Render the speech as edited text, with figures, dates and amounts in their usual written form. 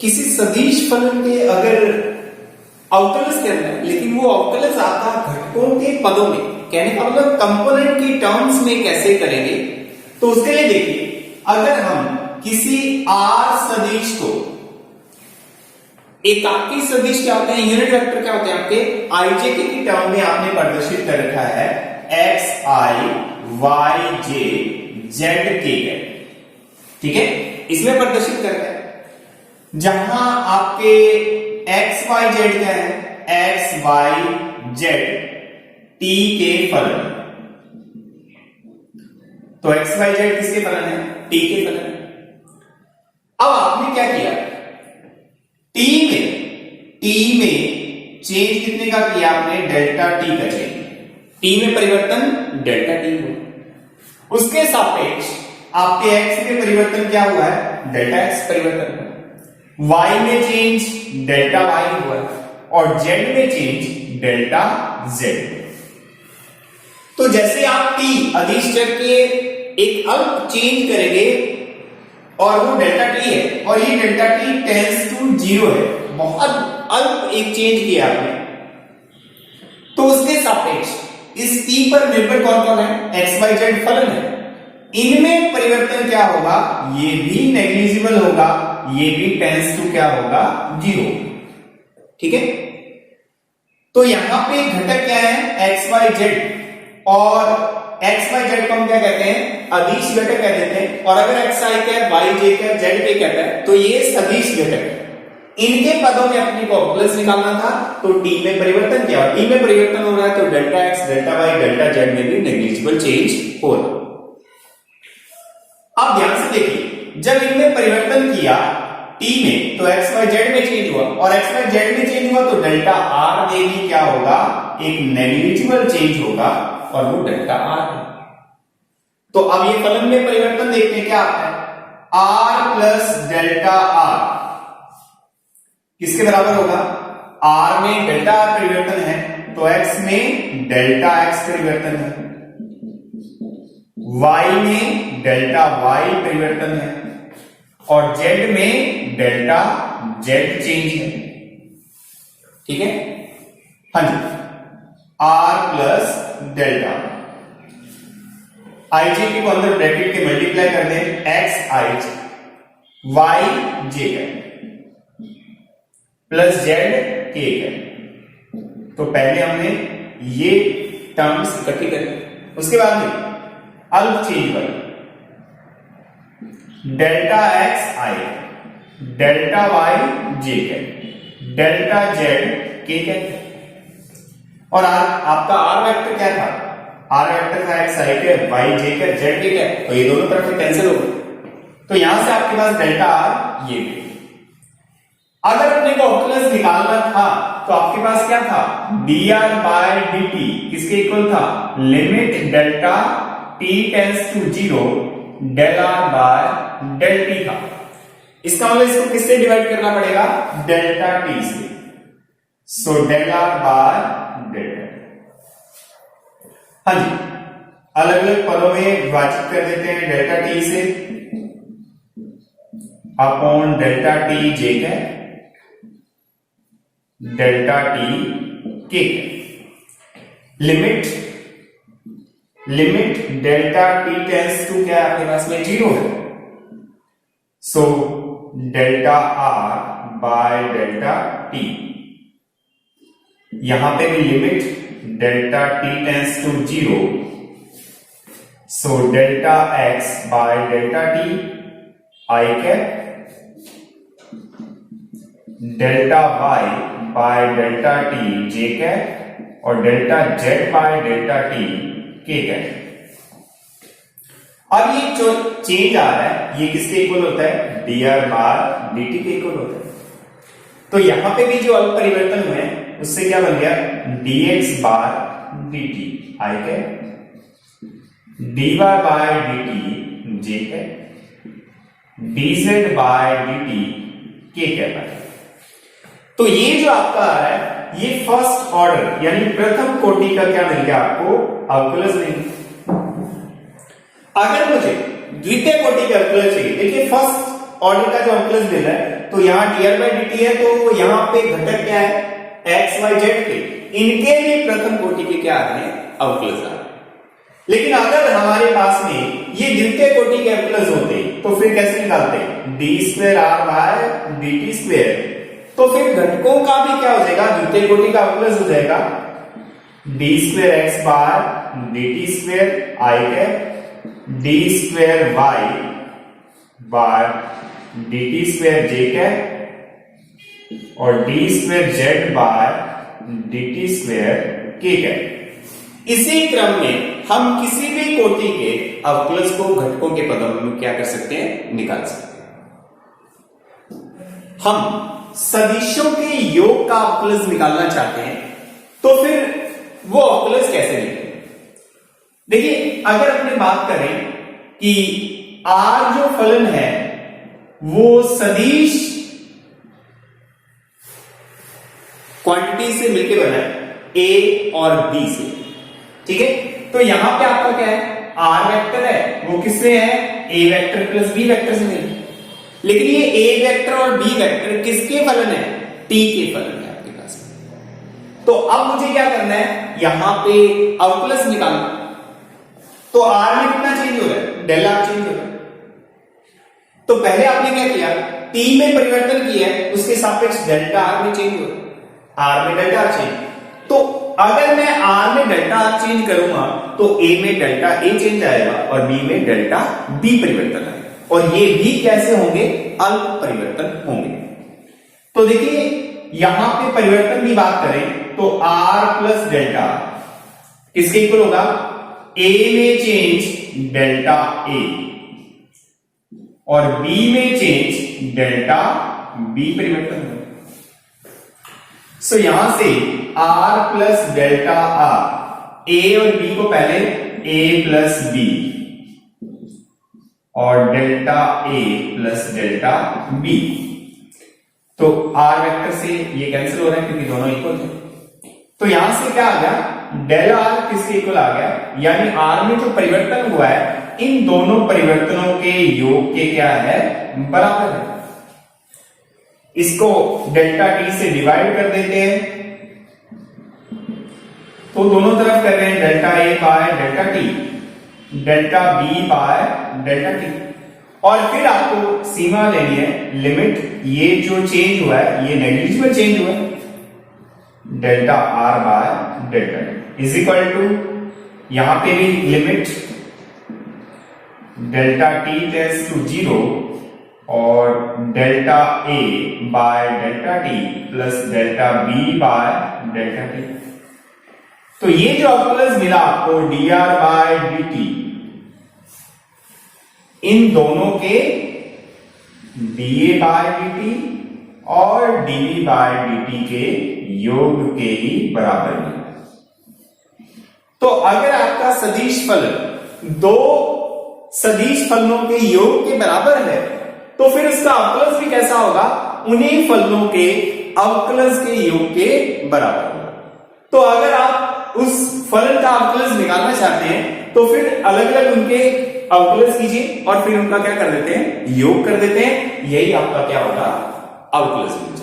किसी सदिश फलन के अगर अवकलज करना है, लेकिन वो अवकलज आता घटकों के पदों में, कहने का मतलब कंपोनेंट की टर्म्स में कैसे करेंगे, तो उसके लिए देखिए, अगर हम किसी आर सदिश को, एकाकी सदिश क्या होते हैं, यूनिट वेक्टर क्या होते हैं आपके, आईजे की टर्म में आपने प्रदर्शित कर रखा है एक्स आई वाई जे जेड के, ठीक है, इसमें प्रदर्शित करते हैं। जहां आपके एक्स वाई जेड क्या है, एक्स वाई जेड टी के फलन, तो एक्स वाई जेड किसके फलन है, टी के फलन है। अब आपने क्या किया, टी में चेंज कितने का किया आपने, डेल्टा टी का चेंज, टी में परिवर्तन डेल्टा टी हुआ, उसके सापेक्ष आपके एक्स में परिवर्तन क्या हुआ है, डेल्टा एक्स परिवर्तन हुआ, वाई में चेंज डेल्टा वाई हुआ और जेड में चेंज डेल्टा जेड। तो जैसे आप टी अदिश चर के एक अल्प चेंज करेंगे और वो डेल्टा टी है और ये डेल्टा टी टेंस टू 0 है, बहुत अल्प एक चेंज किया आपने, तो उसके सापेक्ष इस टी पर निर्भर कौन कौन है, एक्स वाई जेड फलन है, इनमें परिवर्तन क्या होगा, ये भी नेग्लिजिबल होगा, ये भी टेंस टू क्या होगा, 0, ठीक है। तो यहां पे घटक क्या है, एक्स वाई जेड, और एक्स वाई जेड को हम क्या कहते हैं, अदिश घटक कह देते हैं, और अगर एक्स आई कैप वाई जे कैप जेड के कहता है तो ये सदिश घटक है। इनके पदों में अपने को अवकलज निकालना था, तो टी में परिवर्तन किया, टी में परिवर्तन हो रहा है तो delta x delta y delta z में भी नेग्लिजिबल चेंज हो रहा। अब ध्यान से देखिए, जब इनमें परिवर्तन किया टी में तो एक्स वाई जेड में चेंज हुआ, और एक्स वाई जेड में चेंज हुआ तो डेल्टा आर में भी क्या होगा, एक नेग्लिजिबल चेंज होगा, और वो डेल्टा आर है। तो अब ये फलन में परिवर्तन देखते क्या आता है, आर प्लस डेल्टा आर किसके बराबर होगा, आर में डेल्टा आर परिवर्तन है तो एक्स में डेल्टा एक्स परिवर्तन है, वाई में डेल्टा वाई परिवर्तन है, और जेड में डेल्टा जेड चेंज है, ठीक है। हाँ जी, आर प्लस डेल्टा, आई जे को अंदर ब्रैकेट के मल्टीप्लाई कर दें, एक्स आई जे वाई जे प्लस जेड के, तो पहले हमने ये टर्म्स इकट्ठी करी, उसके बाद में अल्प चेंज पर डेल्टा एक्स आई डेल्टा वाई जे डेल्टा जेड के, और आपका आर वेक्टर क्या था, आर वेक्टर था एक्स आई के वाई जे के जेड के, तो ये दोनों तरफ कैंसिल हो गए, तो यहां से आपके पास डेल्टा आर ये भी। अगर अपने को अवकलज निकालना था तो आपके पास क्या था, dr बाय dt किसके इक्वल था, limit delta t tends to 0 del r by del t था। इसका मतलब इसको किससे डिवाइड करना पड़ेगा, डेल्टा t से, so del r by delta. हाँ जी, अलग अलग पदों में विभाजित कर देते हैं, डेल्टा t से अपॉन डेल्टा t जे के डेल्टा टी के, limit delta T tends to क्या आपके पास में 0 है, so delta R by delta T, यहां पे भी limit delta T tends to 0, so delta X by delta T I cap delta Y by delta T J cap और delta Z by delta T K cap. अब ये जो change आ रहा है ये किसके इक्वल होता है, dr बार dt के इक्वल होता है। तो यहां पे भी जो अल्प परिवर्तन हुए उससे क्या बन गया, dx बार dt आई कैप dy बाय dt जे कैप dz बाय dt के कैप। तो ये जो आपका आ रहा है ये फर्स्ट ऑर्डर यानी प्रथम कोटि का क्या मिल गया आपको, अवकलज मिल गया। अगर मुझे द्वितीय कोटि का अवकलज चाहिए, देखिए फर्स्ट ऑर्डर का जो अवकलज मिल रहा है तो यहां dr/dt है, तो यहां पे घटक क्या है, एक्स वाई जेड के, इनके भी प्रथम कोटि के क्या आ रहे हैं, अवकलज आ रहे हैं। लेकिन अगर हमारे पास में ये द्वितीय कोटि के अवकलज होते तो फिर कैसे निकालते, d2r/dt²। तो फिर घटकों का भी क्या हो जाएगा, द्वितीय कोटि का अवकलज हो जाएगा d2x/dt² i cap, d2y/dt² j cap और d2z/dt² k कैप। इसी क्रम में हम किसी भी कोटि के अवकलज को घटकों के पदों में क्या कर सकते हैं, निकाल सकते हैं। हम सदिशों के योग का अवकलज निकालना चाहते हैं तो फिर वो अवकलज कैसे निकले। देखिए, अगर अपने बात करें कि r जो फलन है वो सदिश क्वांटिटी से मिलकर बना है, a और b से, ठीक है। तो यहां पे आपका क्या है, r वेक्टर है, वो किससे है, a vector plus b vector से मिले। लेकिन ये a वेक्टर और b वेक्टर किसके फलन है, t के फलन है आपके पास। तो अब मुझे क्या करना है, यहां पे अवकलज निकालना। तो r में कितना चेंज हो रहा है, डेल r चेंज हो रहा है। तो पहले आपने क्या किया, t में परिवर्तन किया है, उसके सापेक्ष डेल्टा r में चेंज हो रहा है, r में डेल्टा r चेंज। तो अगर मैं r में डेल्टा r चेंज करूंगा तो a में डेल्टा a चेंज आएगा और b में डेल्टा b परिवर्तन आएगा, और ये भी कैसे होंगे, अल्प परिवर्तन होंगे। तो देखिए, यहां पे परिवर्तन की बात करें तो r प्लस डेल्टा किसके इक्वल होगा, a में चेंज डेल्टा a और b में चेंज डेल्टा b परिवर्तन होगा। सो यहां से r plus delta r, a और b को पहले a प्लस b और delta a plus delta b। तो r वेक्टर से ये कैंसिल हो रहा है क्योंकि दोनों इक्वल है। तो यहां से क्या आ गया, डेल r किसके इक्वल आ गया, यानी r में जो परिवर्तन हुआ है इन दोनों परिवर्तनों के योग के क्या है, बराबर है। इसको डेल्टा t से डिवाइड कर देते हैं, तो दोनों तरफ कर रहे हैं delta a by delta t, delta b by delta t। और फिर आपको सीमा लेनी है, लिमिट, ये जो चेंज हुआ है ये नेग्लिजिबल चेंज हुआ है, delta r by delta t is equal to, यहां पे भी limit delta t tends to 0 और delta a by delta t plus delta b by delta t। तो ये जो अवकलज मिला आपको dr बाय dt, इन दोनों के dA बाय dt और dB बाय dt के योग के ही बराबर है। तो अगर आपका सदिश फलन दो सदिश फलनों के योग के बराबर है तो फिर उसका अवकलज भी कैसा होगा, उन्हीं फलनों के अवकलज के योग के बराबर होगा। तो अगर आप उस फलन का अवकलज निकालना चाहते हैं तो फिर अलग अलग उनके अवकलज कीजिए और फिर उनका क्या कर देते हैं, योग कर देते हैं, यही आपका क्या होगा, अवकलज।